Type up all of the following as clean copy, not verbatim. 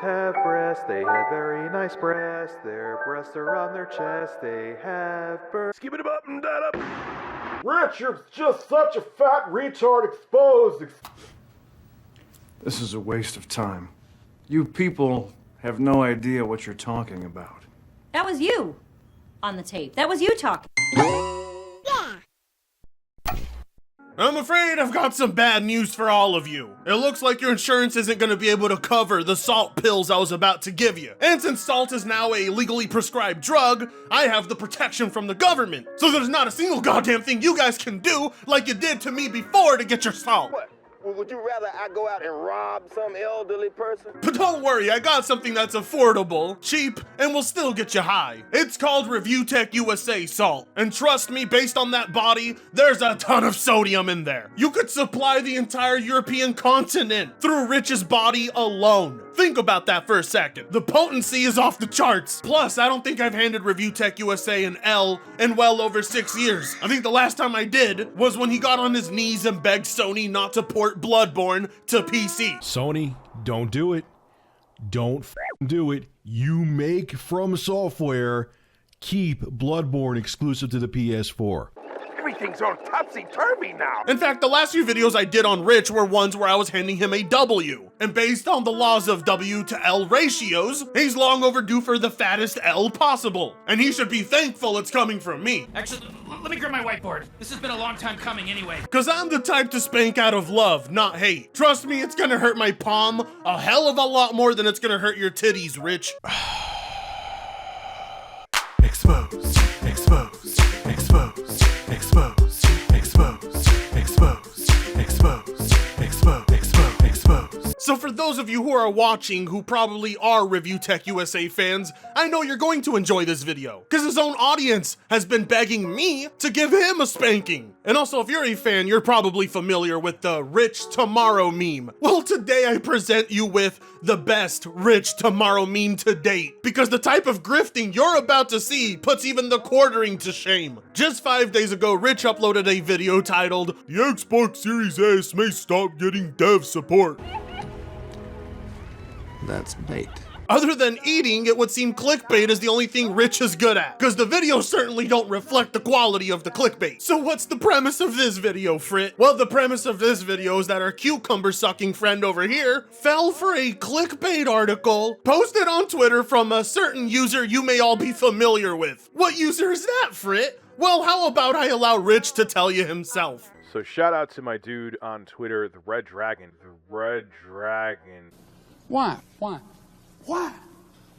have breasts, they have very nice breasts. Their breasts are on their chest, they have Skibbidy button that up. Rich, you're just such a fat retard exposed. This is a waste of time. You people have no idea what you're talking about. That was you on the tape. That was you talking. I'm afraid I've got some bad news for all of you. It looks like your insurance isn't going to be able to cover the salt pills I was about to give you. And since salt is now a legally prescribed drug, I have the protection from the government. So there's not a single goddamn thing you guys can do like you did to me before to get your salt. What? Would you rather I go out and rob some elderly person? But don't worry, I got something that's affordable, cheap, and will still get you high. It's called ReviewTechUSA salt. And trust me, based on that body, there's a ton of sodium in there. You could supply the entire European continent through Rich's body alone. Think about that for a second. The potency is off the charts. Plus, I don't think I've handed ReviewTechUSA an L in well over 6 years. I think the last time I did was when he got on his knees and begged Sony not to port Bloodborne to PC. Sony, don't do it. Don't do it. You make From Software. Keep Bloodborne exclusive to the PS4. Everything's all topsy-turvy now. In fact, the last few videos I did on Rich were ones where I was handing him a W. And based on the laws of W to L ratios, he's long overdue for the fattest L possible. And he should be thankful it's coming from me. Actually, let me grab my whiteboard. This has been a long time coming anyway. Cause I'm the type to spank out of love, not hate. Trust me, it's gonna hurt my palm a hell of a lot more than it's gonna hurt your titties, Rich. Exposed, exposed, exposed, exposed, exposed, exposed, exposed, exposed, exposed, exposed. So for those of you who are watching who probably are ReviewTechUSA fans, I know you're going to enjoy this video, because his own audience has been begging me to give him a spanking. And also, if you're a fan, you're probably familiar with the Rich Tomorrow meme. Well, today I present you with the best Rich Tomorrow meme to date, because the type of grifting you're about to see puts even the quartering to shame. Just 5 days ago, Rich uploaded a video titled, "The Xbox Series S may stop getting dev support." That's bait. Other than eating, it would seem clickbait is the only thing Rich is good at, because the videos certainly don't reflect the quality of the clickbait. So what's the premise of this video, Frit? Well, the premise of this video is that our cucumber-sucking friend over here fell for a clickbait article posted on Twitter from a certain user you may all be familiar with. What user is that, Frit? Well, how about I allow Rich to tell you himself? So shout out to my dude on Twitter, the Red Dragon. The Red Dragon. Why? Why? Why?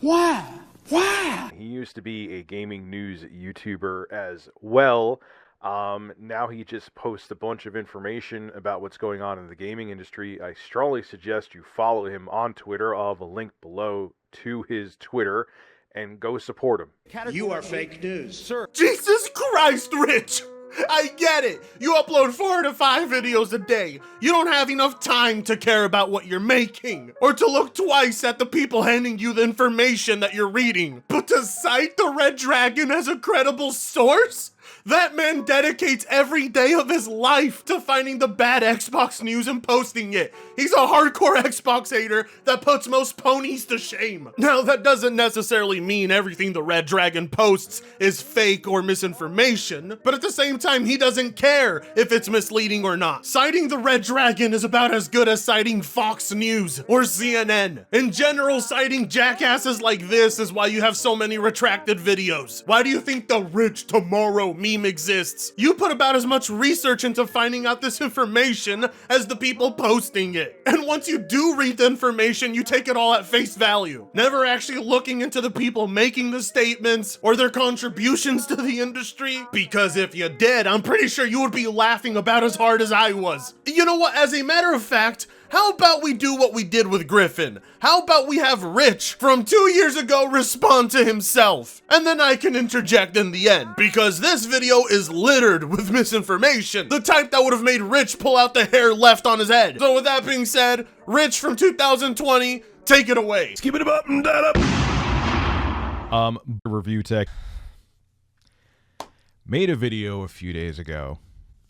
Why? Why? He used to be a gaming news YouTuber as well. Now he just posts a bunch of information about what's going on in the gaming industry. I strongly suggest you follow him on Twitter. I'll have a link below to his Twitter and go support him. You are fake news. Sir. Jesus Christ, Rich! I get it. You upload 4 to 5 videos a day. You don't have enough time to care about what you're making, or to look twice at the people handing you the information that you're reading. But to cite the Red Dragon as a credible source? That man dedicates every day of his life to finding the bad Xbox news and posting it. He's a hardcore Xbox hater that puts most ponies to shame. Now, that doesn't necessarily mean everything the Red Dragon posts is fake or misinformation, but at the same time, he doesn't care if it's misleading or not. Citing the Red Dragon is about as good as citing Fox News or CNN. In general, citing jackasses like this is why you have so many retracted videos. Why do you think the Rich Tomorrow meme exists? You put about as much research into finding out this information as the people posting it. And once you do read the information, you take it all at face value, never actually looking into the people making the statements or their contributions to the industry. Because if you did, I'm pretty sure you would be laughing about as hard as I was. You know what? As a matter of fact, how about we do what we did with Griffin? How about we have Rich from 2 years ago respond to himself? And then I can interject in the end, because this video is littered with misinformation, the type that would have made Rich pull out the hair left on his head. So with that being said, Rich from 2020, take it away. Skibbidy button that up. Review Tech made a video a few days ago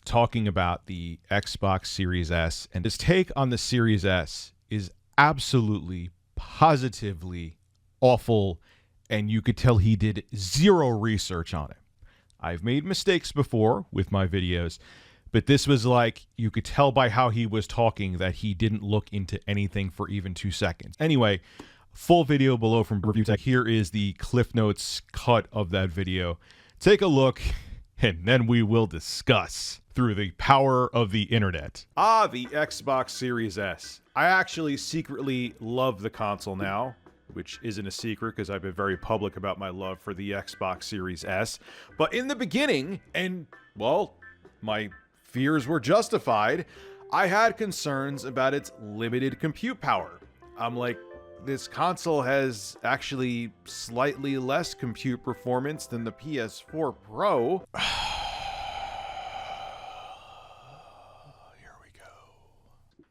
talking about the Xbox Series S, and his take on the Series S is absolutely positively awful, and you could tell he did zero research on it. I've made mistakes before with my videos, but this was like, you could tell by how he was talking that he didn't look into anything for even 2 seconds. Anyway, full video below from Review Tech. Here is the Cliff Notes cut of that video. Take a look, and then we will discuss through the power of the internet. The Xbox Series S. I actually secretly love the console now, which isn't a secret because I've been very public about my love for the Xbox Series S. But in the beginning, and, well, my fears were justified, I had concerns about its limited compute power. I'm like, this console has actually slightly less compute performance than the PS4 Pro.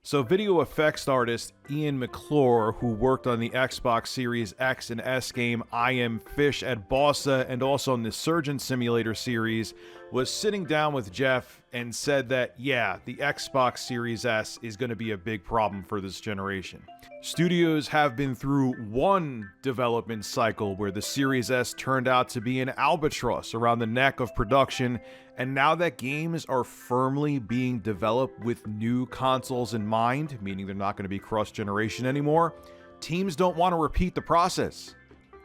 So video effects artist Ian McClure, who worked on the Xbox Series X and S game I Am Fish at Bossa and also on the Surgeon Simulator series, was sitting down with Jeff and said that, yeah, the Xbox Series S is going to be a big problem for this generation. Studios have been through one development cycle where the Series S turned out to be an albatross around the neck of production, and now that games are firmly being developed with new consoles in mind, meaning they're not going to be cross-generation anymore, teams don't want to repeat the process.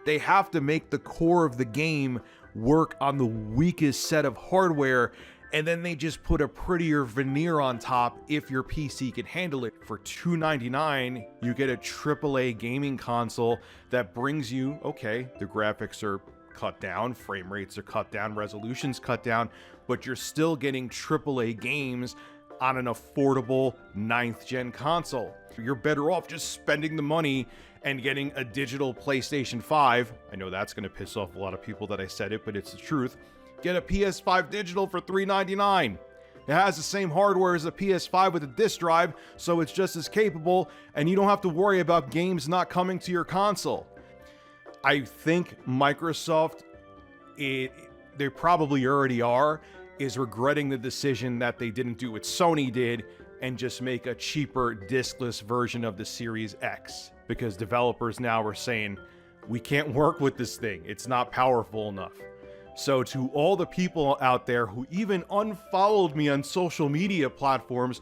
They have to make the core of the game work on the weakest set of hardware, and then they just put a prettier veneer on top if your PC can handle it. For $299, you get a AAA gaming console that brings you, okay, the graphics are cut down, frame rates are cut down, resolution's cut down, but you're still getting AAA games on an affordable 9th gen console. You're better off just spending the money and getting a digital PlayStation 5. I know that's going to piss off a lot of people that I said it, but it's the truth. Get a PS5 digital for $399. It has the same hardware as a PS5 with a disc drive, so it's just as capable, and you don't have to worry about games not coming to your console. I think Microsoft, they probably already are, is regretting the decision that they didn't do what Sony did and just make a cheaper discless version of the Series X, because developers now are saying, we can't work with this thing, it's not powerful enough. So to all the people out there who even unfollowed me on social media platforms,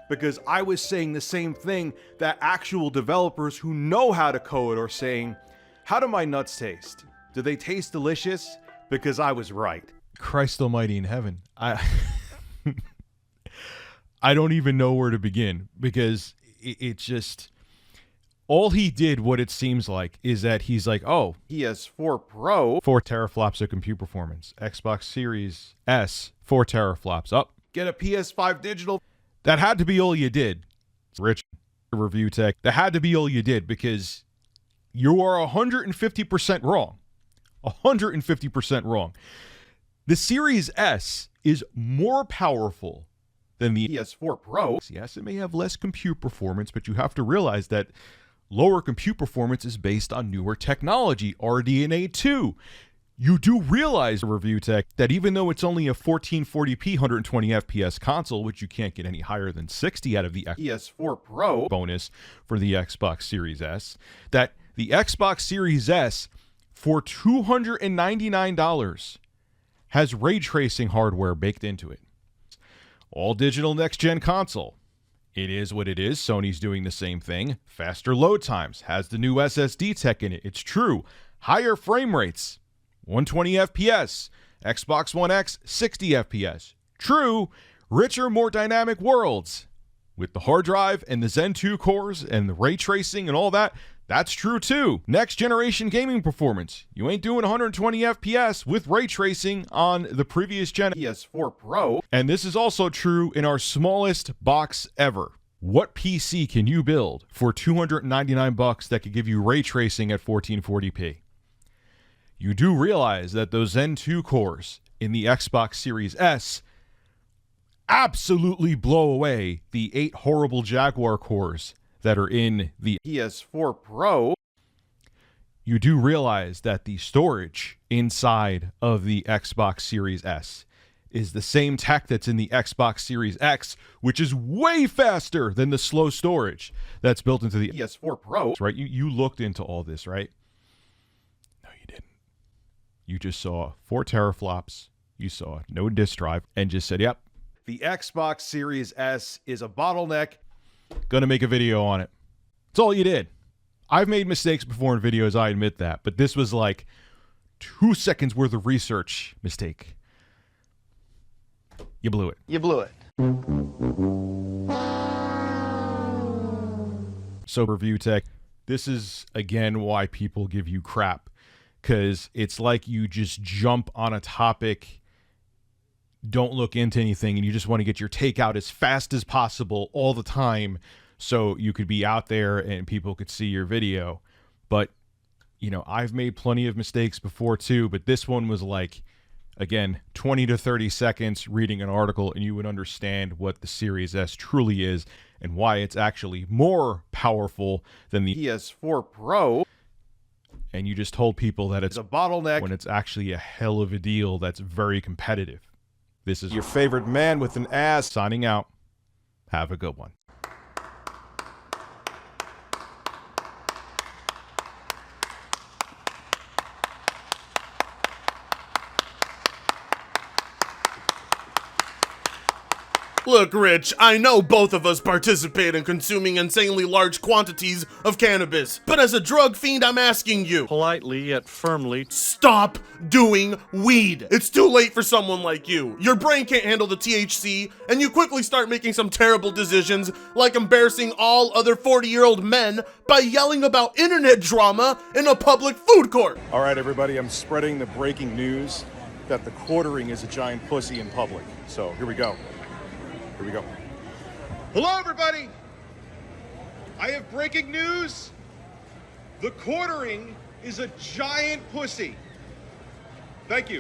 because I was saying the same thing that actual developers who know how to code are saying, how do my nuts taste? Do they taste delicious? Because I was right. Christ almighty in heaven. I don't even know where to begin, because it's just, all he did, what it seems like, is that he's like, oh, PS4 Pro, 4 teraflops of compute performance. Xbox Series S, 4 teraflops. Up. Get a PS5 digital. That had to be all you did. Rich Review Tech. That had to be all you did, because you are 150% wrong. 150% wrong. The Series S is more powerful than the PS4 Pro. Yes, it may have less compute performance, but you have to realize that lower compute performance is based on newer technology, RDNA 2. You do realize, Review Tech, that even though it's only a 1440p 120 FPS console, which you can't get any higher than 60 out of the PS4 Pro bonus for the Xbox Series S, that the Xbox Series S for $299 has ray tracing hardware baked into it. All digital next-gen console. It is what it is. Sony's doing the same thing. Faster load times. Has the new SSD tech in it. It's true. Higher frame rates. 120 FPS. Xbox One X, 60 FPS. True. Richer, more dynamic worlds. With the hard drive and the Zen 2 cores and the ray tracing and all that, that's true too. Next generation gaming performance. You ain't doing 120 FPS with ray tracing on the previous gen PS4 Pro. And this is also true in our smallest box ever. What PC can you build for $299 that could give you ray tracing at 1440p? You do realize that those Zen 2 cores in the Xbox Series S absolutely blow away the 8 horrible Jaguar cores that are in the PS4 Pro. You do realize that the storage inside of the Xbox Series S is the same tech that's in the Xbox Series X, which is way faster than the slow storage that's built into the PS4 Pro, right? You looked into all this, right? No, you didn't. You just saw 4 teraflops, you saw no disk drive, and just said, yep, the Xbox Series S is a bottleneck, gonna make a video on it. That's all you did. I've made mistakes before in videos, I admit that, but this was like 2 seconds worth of research mistake. You blew it. You blew it. So Review Tech, this is again why people give you crap, because it's like you just jump on a topic, don't look into anything, and you just want to get your take out as fast as possible all the time so you could be out there and people could see your video. But, you know, I've made plenty of mistakes before too, but this one was like, again, 20 to 30 seconds reading an article and you would understand what the Series S truly is and why it's actually more powerful than the PS4 Pro. And you just told people that it's a bottleneck when it's actually a hell of a deal that's very competitive. This is your favorite man with an ass signing out. Have a good one. Look, Rich, I know both of us participate in consuming insanely large quantities of cannabis, but as a drug fiend, I'm asking you, politely yet firmly, stop doing weed. It's too late for someone like you. Your brain can't handle the THC, and you quickly start making some terrible decisions, like embarrassing all other 40-year-old men by yelling about internet drama in a public food court. All right, everybody, I'm spreading the breaking news that the quartering is a giant pussy in public. So here we go. Here we go. Hello, everybody. I have breaking news. The quartering is a giant pussy. Thank you.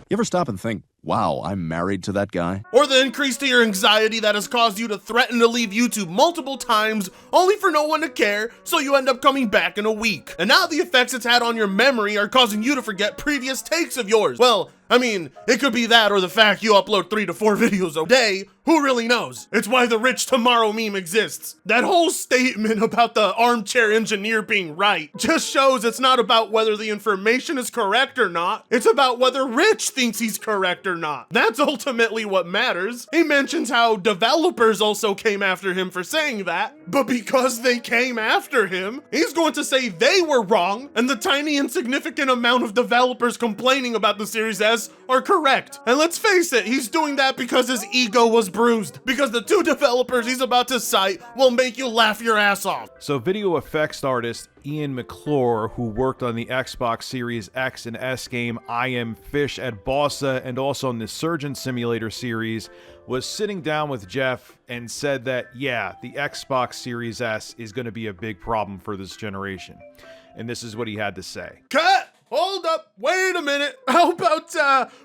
You ever stop and think, wow, I'm married to that guy? Or the increase to your anxiety that has caused you to threaten to leave YouTube multiple times only for no one to care, so you end up coming back in a week. And now the effects it's had on your memory are causing you to forget previous takes of yours. Well, I mean, it could be that or the fact you upload 3 to 4 videos a day. Who really knows? It's why the Rich Tomorrow meme exists. That whole statement about the armchair engineer being right just shows it's not about whether the information is correct or not. It's about whether Rich thinks he's correct or not. That's ultimately what matters. He mentions how developers also came after him for saying that, but because they came after him, he's going to say they were wrong, and the tiny insignificant amount of developers complaining about the Series S are correct. And let's face it, he's doing that because his ego was bruised, because the 2 developers he's about to cite will make you laugh your ass off. So video effects artist Ian McClure, who worked on the Xbox Series X and S game I Am Fish at Bossa and also on the Surgeon Simulator series, was sitting down with Jeff and said that, yeah, the Xbox Series S is going to be a big problem for this generation. And this is what he had to say. Cut! Hold up, wait a minute. How about,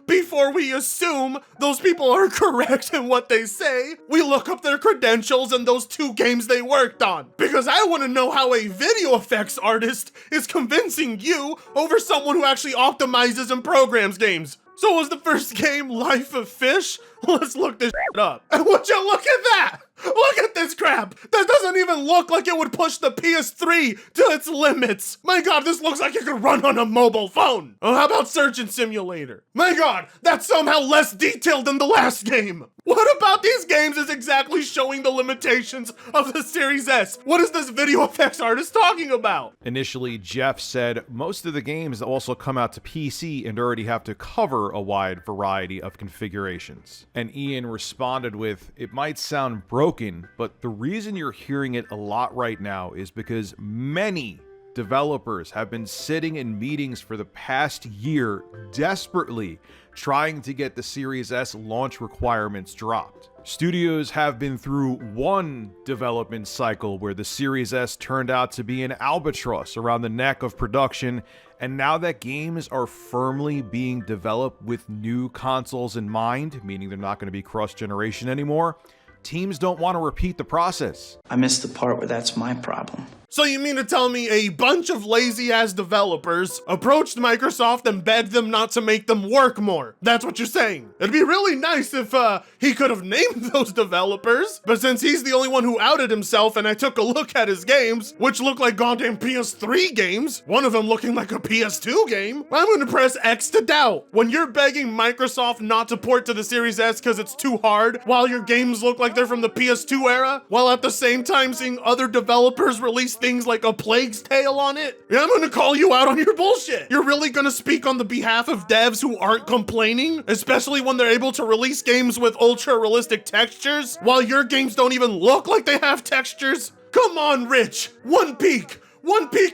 before we assume those people are correct in what they say, we look up their credentials and those 2 games they worked on? Because I want to know how a video effects artist is convincing you over someone who actually optimizes and programs games. So was the first game Life of Fish? Let's look this up. And would you look at that? Look at this crap! That doesn't even look like it would push the PS3 to its limits! My god, this looks like it could run on a mobile phone! Oh, how about Surgeon Simulator? My god, that's somehow less detailed than the last game! What about these games is exactly showing the limitations of the Series S? What is this video effects artist talking about? Initially, Jeff said most of the games also come out to PC and already have to cover a wide variety of configurations. And Ian responded with, it might sound broken, but the reason you're hearing it a lot right now is because many developers have been sitting in meetings for the past year desperately trying to get the Series S launch requirements dropped. Studios have been through one development cycle where the Series S turned out to be an albatross around the neck of production, and now that games are firmly being developed with new consoles in mind, meaning they're not going to be cross-generation anymore, teams don't want to repeat the process. I missed the part where that's my problem. So you mean to tell me a bunch of lazy-ass developers approached Microsoft and begged them not to make them work more? That's what you're saying. It'd be really nice if he could have named those developers, but since he's the only one who outed himself and I took a look at his games, which look like goddamn PS3 games, one of them looking like a PS2 game, I'm gonna press X to doubt. When you're begging Microsoft not to port to the Series S because it's too hard, while your games look like they're from the PS2 era, while at the same time seeing other developers release things like A Plague's Tale on it, yeah, I'm gonna call you out on your bullshit. You're really gonna speak on the behalf of devs who aren't complaining, especially when they're able to release games with ultra realistic textures, while your games don't even look like they have textures? Come on, Rich, one peek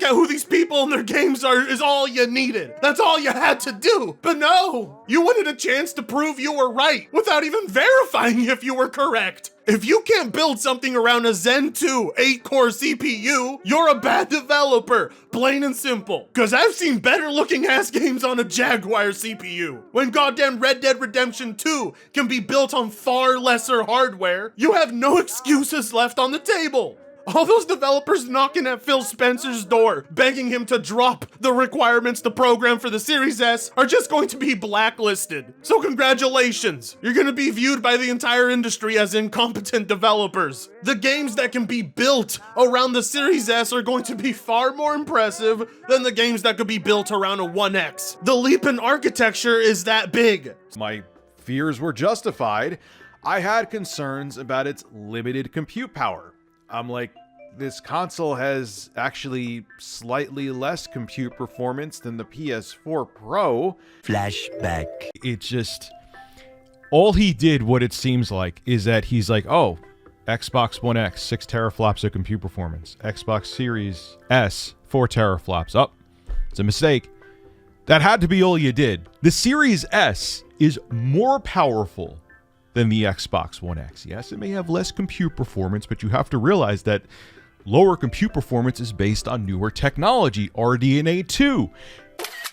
at who these people and their games are is all you needed. That's all you had to do. But no, you wanted a chance to prove you were right without even verifying if you were correct. If you can't build something around a Zen 2 8-core CPU, you're a bad developer, plain and simple. Cause I've seen better looking ass games on a Jaguar CPU. When goddamn Red Dead Redemption 2 can be built on far lesser hardware, you have no excuses left on the table. All those developers knocking at Phil Spencer's door, begging him to drop the requirements to program for the Series S are just going to be blacklisted. So congratulations, you're gonna be viewed by the entire industry as incompetent developers. The games that can be built around the Series S are going to be far more impressive than the games that could be built around a 1X. The leap in architecture is that big. My fears were justified. I had concerns about its limited compute power. I'm like, this console has actually slightly less compute performance than the PS4 Pro. Flashback. It just, all he did, what it seems like, is that he's like, oh, Xbox One X, 6 teraflops of compute performance. Xbox Series S, 4 teraflops. Oh, it's a mistake. That had to be all you did. The Series S is more powerful than the Xbox One X. Yes, it may have less compute performance, but you have to realize that lower compute performance is based on newer technology, RDNA 2.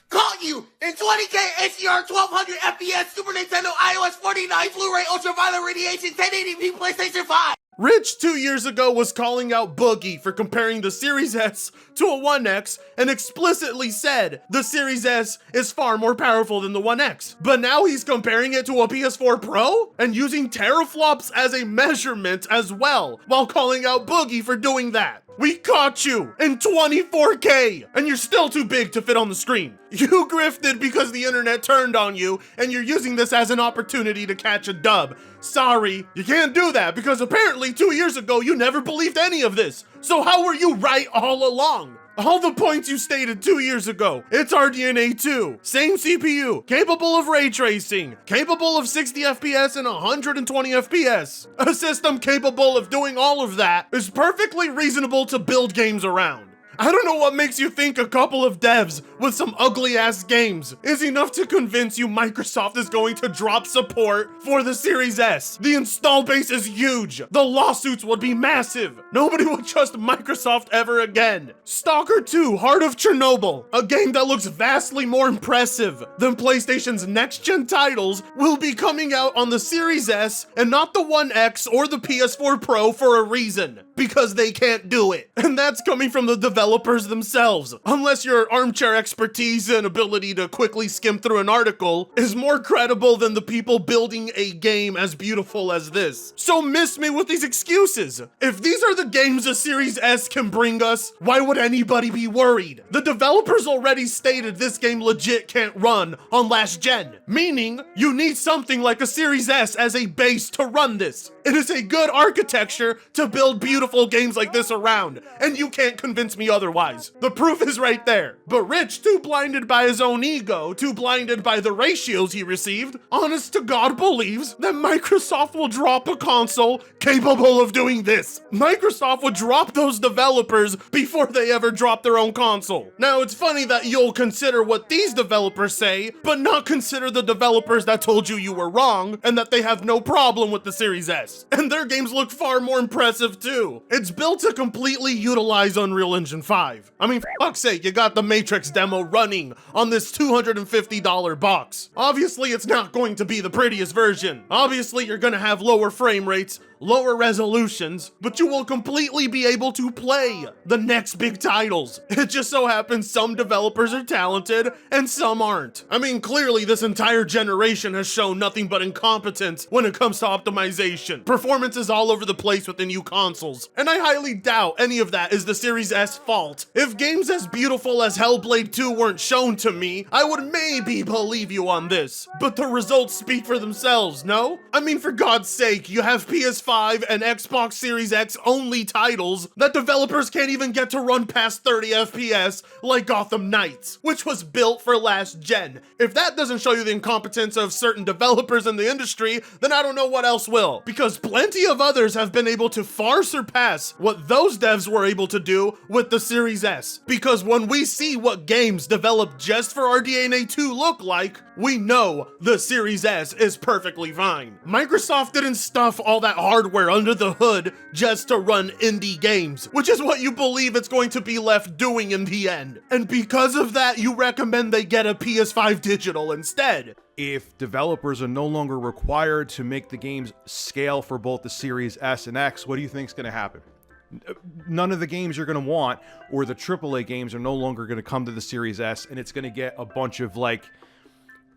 Caught you in 20K HDR 1200 FPS Super Nintendo iOS 49 Blu-ray Ultraviolet Radiation 1080p PlayStation 5. Rich 2 years ago was calling out Boogie for comparing the Series S to a 1X and explicitly said the Series S is far more powerful than the 1X. But now he's comparing it to a PS4 Pro and using teraflops as a measurement as well, while calling out Boogie for doing that. We caught you in 24K, and you're still too big to fit on the screen. You grifted because the internet turned on you, and you're using this as an opportunity to catch a dub. Sorry, you can't do that because apparently 2 years ago you never believed any of this. So how were you right all along? All the points you stated 2 years ago. It's RDNA 2, same CPU, capable of ray tracing, capable of 60 FPS and 120 FPS. A system capable of doing all of that is perfectly reasonable to build games around. I don't know what makes you think a couple of devs with some ugly ass games is enough to convince you Microsoft is going to drop support for the Series S. The install base is huge. The lawsuits would be massive. Nobody would trust Microsoft ever again. Stalker 2, Heart of Chernobyl, a game that looks vastly more impressive than PlayStation's next-gen titles, will be coming out on the Series S and not the 1X or the PS4 Pro for a reason. Because they can't do it. And that's coming from the developers themselves. Unless your armchair expertise and ability to quickly skim through an article is more credible than the people building a game as beautiful as this. So miss me with these excuses. If these are the games a Series S can bring us, why would anybody be worried? The developers already stated this game legit can't run on last gen. Meaning, you need something like a Series S as a base to run this. It is a good architecture to build beautiful games like this around, and you can't convince me otherwise. The proof is right there. But Rich, too blinded by his own ego, too blinded by the ratios he received, honest to God believes that Microsoft will drop a console capable of doing this. Microsoft would drop those developers before they ever drop their own console. Now, it's funny that you'll consider what these developers say, but not consider the developers that told you were wrong and that they have no problem with the Series S. And their games look far more impressive too. It's built to completely utilize Unreal Engine 5. I mean, for fuck's sake, you got the Matrix demo running on this $250 box. Obviously, it's not going to be the prettiest version. Obviously, you're gonna have lower frame rates. lower resolutions, but you will completely be able to play the next big titles. It just so happens some developers are talented and some aren't. I mean, clearly this entire generation has shown nothing but incompetence when it comes to optimization. Performance is all over the place with the new consoles, and I highly doubt any of that is the Series S fault. If games as beautiful as Hellblade 2 weren't shown to me, I would maybe believe you on this, but the results speak for themselves, no? I mean, for God's sake, you have PS5 and Xbox Series X only titles that developers can't even get to run past 30 FPS like Gotham Knights, which was built for last gen. If that doesn't show you the incompetence of certain developers in the industry, then I don't know what else will, because plenty of others have been able to far surpass what those devs were able to do with the Series S. Because when we see what games developed just for RDNA 2 look like, we know the Series S is perfectly fine. Microsoft didn't stuff all that hardware under the hood just to run indie games, which is what you believe it's going to be left doing in the end. And because of that, you recommend they get a PS5 digital instead. If developers are no longer required to make the games scale for both the Series S and X, what do you think is going to happen? None of the games you're going to want, or the AAA games, are no longer going to come to the Series S, and it's going to get a bunch of like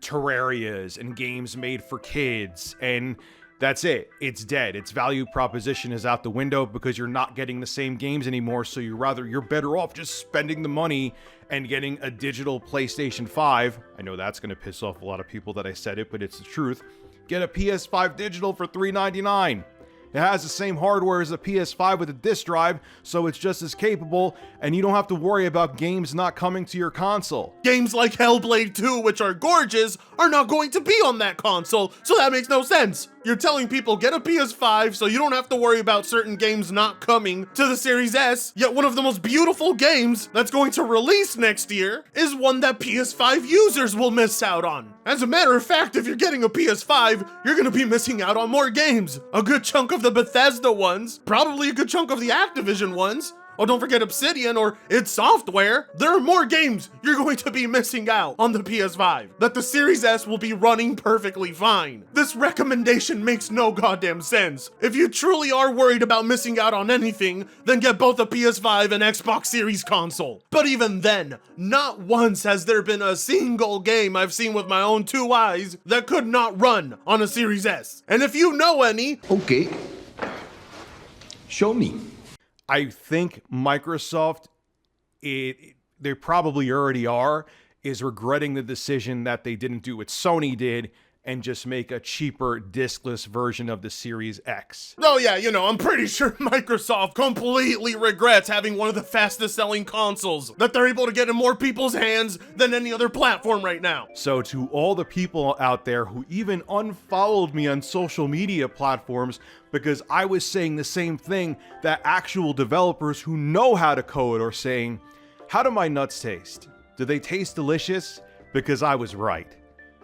Terrarias and games made for kids, and that's it. It's dead. Its value proposition is out the window because you're not getting the same games anymore, so you're better off just spending the money and getting a digital PlayStation 5. I know that's going to piss off a lot of people that I said it, but it's the truth. Get a PS5 digital for $399. It has the same hardware as a PS5 with a disk drive, so it's just as capable, and you don't have to worry about games not coming to your console. Games like Hellblade 2, which are gorgeous, are not going to be on that console, so that makes no sense. You're telling people get a PS5 so you don't have to worry about certain games not coming to the Series S, yet one of the most beautiful games that's going to release next year is one that PS5 users will miss out on. As a matter of fact, if you're getting a PS5, you're going to be missing out on more games. A good chunk of the Bethesda ones, probably a good chunk of the Activision ones. Oh, don't forget Obsidian or id Software. There are more games you're going to be missing out on the PS5 that the Series S will be running perfectly fine. This recommendation makes no goddamn sense. If you truly are worried about missing out on anything, then get both a PS5 and Xbox Series console. But even then, not once has there been a single game I've seen with my own two eyes that could not run on a Series S. And if you know any, okay, show me. I think Microsoft, they probably already are, is regretting the decision that they didn't do what Sony did and just make a cheaper discless version of the Series X. Oh yeah, you know, I'm pretty sure Microsoft completely regrets having one of the fastest selling consoles that they're able to get in more people's hands than any other platform right now. So to all the people out there who even unfollowed me on social media platforms because I was saying the same thing that actual developers who know how to code are saying, how do my nuts taste? Do they taste delicious? Because I was right.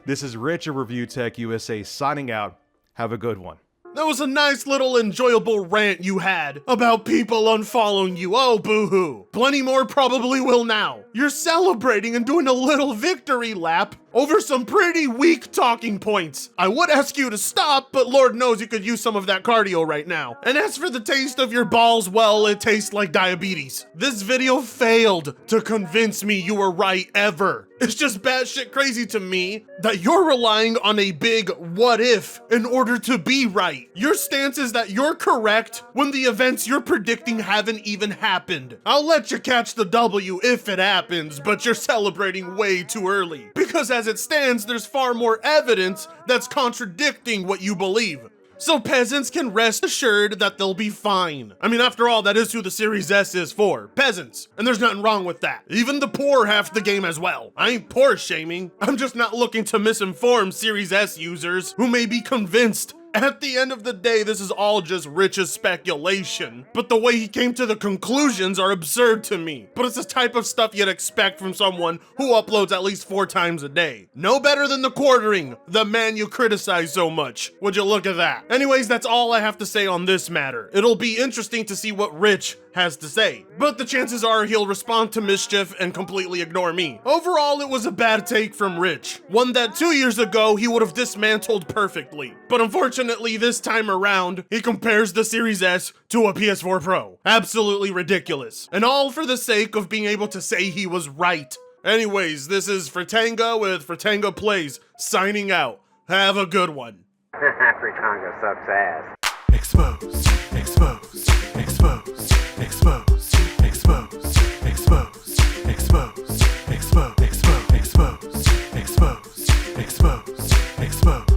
This is Rich of ReviewTechUSA signing out. Have a good one. That was a nice little enjoyable rant you had about people unfollowing you. Oh, boo-hoo. Plenty more probably will now. You're celebrating and doing a little victory lap over some pretty weak talking points. I would ask you to stop, but Lord knows you could use some of that cardio right now. And as for the taste of your balls, well, it tastes like diabetes. This video failed to convince me you were right ever. It's just batshit crazy to me that you're relying on a big what if in order to be right. Your stance is that you're correct when the events you're predicting haven't even happened. I'll let you catch the W if it happens, but you're celebrating way too early. Because as it stands, there's far more evidence that's contradicting what you believe. So peasants can rest assured that they'll be fine. I mean, after all, that is who the Series S is for. Peasants. And there's nothing wrong with that. Even the poor have the game as well. I ain't poor shaming. I'm just not looking to misinform Series S users who may be convinced. At the end of the day, this is all just Rich's speculation, but the way he came to the conclusions are absurd to me. But it's the type of stuff you'd expect from someone who uploads at least 4 times a day. No better than the quartering, the man you criticize so much. Would you look at that? Anyways, that's all I have to say on this matter. It'll be interesting to see what Rich has to say, but the chances are he'll respond to mischief and completely ignore me. Overall, it was a bad take from Rich, one that 2 years ago he would have dismantled perfectly. But unfortunately, Unfortunately, this time around, he compares the Series S to a PS4 Pro. Absolutely ridiculous. And all for the sake of being able to say he was right. Anyways, this is Fratanga with Fratanga Plays, signing out. Have a good one. Fratanga sucks ass. Exposed, exposed, exposed, exposed, exposed, exposed, exposed, exposed, exposed, exposed, exposed, exposed, exposed.